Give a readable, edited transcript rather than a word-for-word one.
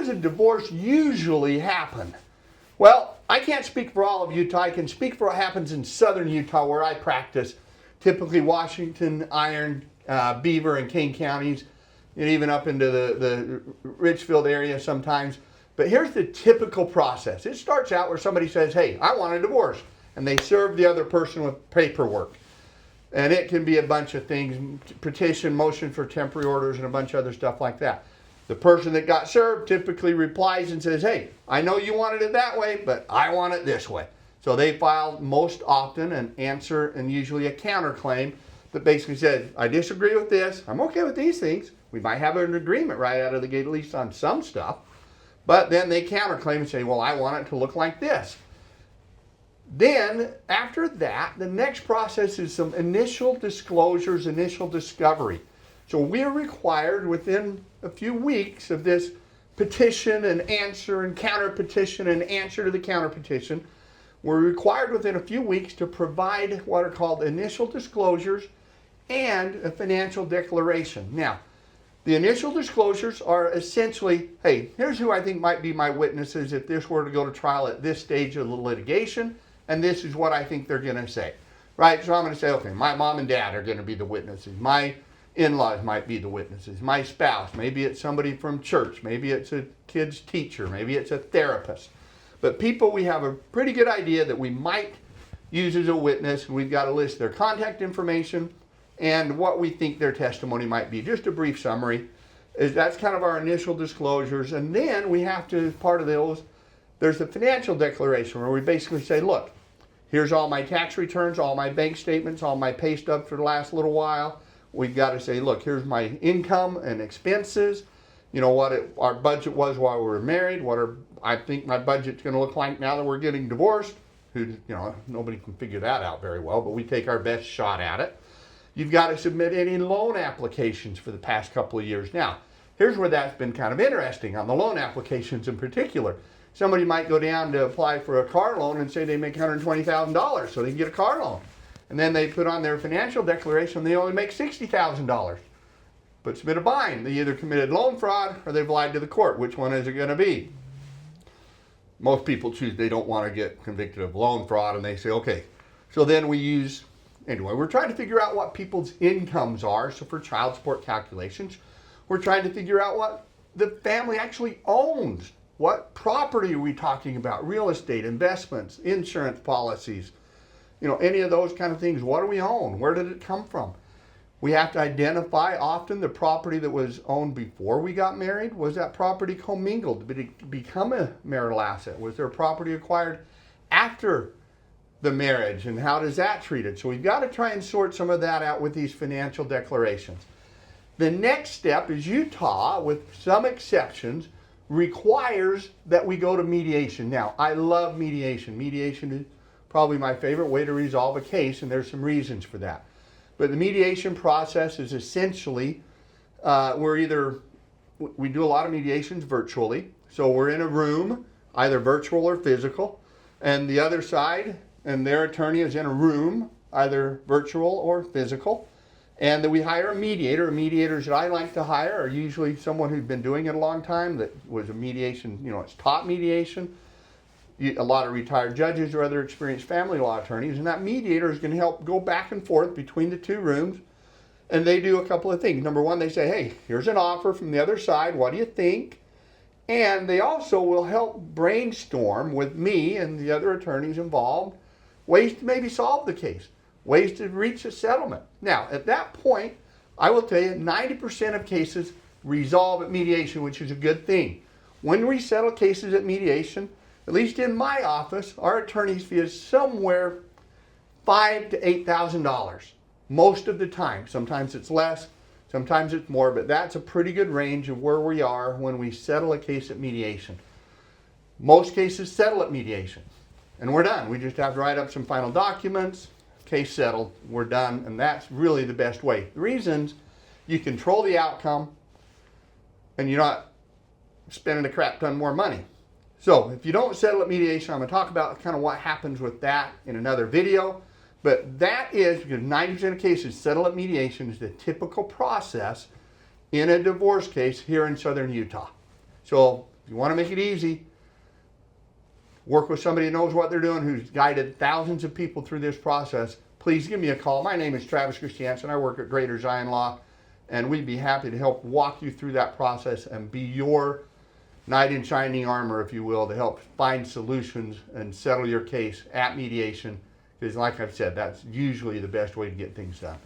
does a divorce usually happen? Well, I can't speak for all of Utah. I can speak for what happens in southern Utah where I practice, typically Washington, Iron, Beaver, and Kane counties, and even up into the Richfield area sometimes. But here's the typical process. It starts out where somebody says, hey, I want a divorce. And they serve the other person with paperwork. And it can be a bunch of things, petition, motion for temporary orders, and a bunch of other stuff like that. The person that got served typically replies and says, hey, I know you wanted it that way, but I want it this way. So they file most often an answer and usually a counterclaim that basically says, I disagree with this. I'm okay with these things. We might have an agreement right out of the gate, at least on some stuff. But then they counterclaim and say, well, I want it to look like this. Then, after that, the next process is some initial disclosures, initial discovery. So we're required within a few weeks of this petition and answer and counter petition and answer to the counter petition, we're required within a few weeks to provide what are called initial disclosures and a financial declaration. Now, the initial disclosures are essentially, hey, here's who I think might be my witnesses if this were to go to trial at this stage of the litigation, and this is what I think they're going to say, right? So I'm going to say, okay, my mom and dad are going to be the witnesses. My in-laws might be the witnesses. My spouse, maybe it's somebody from church. Maybe it's a kid's teacher. Maybe it's a therapist. But people we have a pretty good idea that we might use as a witness. We've got to list their contact information and what we think their testimony might be. Just a brief summary. That's kind of our initial disclosures. And then we have to, as part of those, there's the financial declaration where we basically say, look, here's all my tax returns, all my bank statements, all my pay stubs for the last little while. We've got to say, look, here's my income and expenses. You know what our budget was while we were married. I think my budget's going to look like now that we're getting divorced. Nobody can figure that out very well, but we take our best shot at it. You've got to submit any loan applications for the past couple of years. Now, here's where that's been kind of interesting on the loan applications in particular. Somebody might go down to apply for a car loan and say they make $120,000 so they can get a car loan. And then they put on their financial declaration they only make $60,000. But submit a bind. They either committed loan fraud or they've lied to the court. Which one is it going to be? Most people choose they don't want to get convicted of loan fraud, and they say, okay. So then we're trying to figure out what people's incomes are. So for child support calculations, we're trying to figure out what the family actually owns. What property are we talking about? Real estate, investments, insurance policies, any of those kind of things. What do we own? Where did it come from? We have to identify often the property that was owned before we got married. Was that property commingled? Did it become a marital asset? Was there property acquired after the marriage, and how does that treat it? So we've got to try and sort some of that out with these financial declarations. The next step is Utah, with some exceptions, requires that we go to mediation. Now, I love mediation. Mediation is probably my favorite way to resolve a case, and there's some reasons for that. But the mediation process is essentially, we do a lot of mediations virtually. So we're in a room, either virtual or physical, and the other side and their attorney is in a room, either virtual or physical. And then we hire a mediator. Mediators that I like to hire are usually someone who's been doing it a long time, that was a mediation, it's taught mediation. A lot of retired judges or other experienced family law attorneys, and that mediator is going to help go back and forth between the two rooms. And they do a couple of things. Number one, they say, hey, here's an offer from the other side. What do you think? And they also will help brainstorm with me and the other attorneys involved ways to maybe solve the case, ways to reach a settlement. Now, at that point, I will tell you 90% of cases resolve at mediation, which is a good thing. When we settle cases at mediation, at least in my office, our attorney's fee is somewhere $5,000 to $8,000 most of the time. Sometimes it's less, sometimes it's more, but that's a pretty good range of where we are when we settle a case at mediation. Most cases settle at mediation, and we're done. We just have to write up some final documents, case settled, we're done, and that's really the best way. The reasons, you control the outcome, and you're not spending a crap ton more money. So if you don't settle at mediation, I'm going to talk about kind of what happens with that in another video. But that is, because 90% of cases settle at mediation is the typical process in a divorce case here in southern Utah. So If you want to make it easy, work with somebody who knows what they're doing, who's guided thousands of people through this process. Please give me a call. My name is Travis Christiansen. I work at Greater Zion Law, and we'd be happy to help walk you through that process and be your knight in shining armor, if you will, to help find solutions and settle your case at mediation. Because like I've said, that's usually the best way to get things done.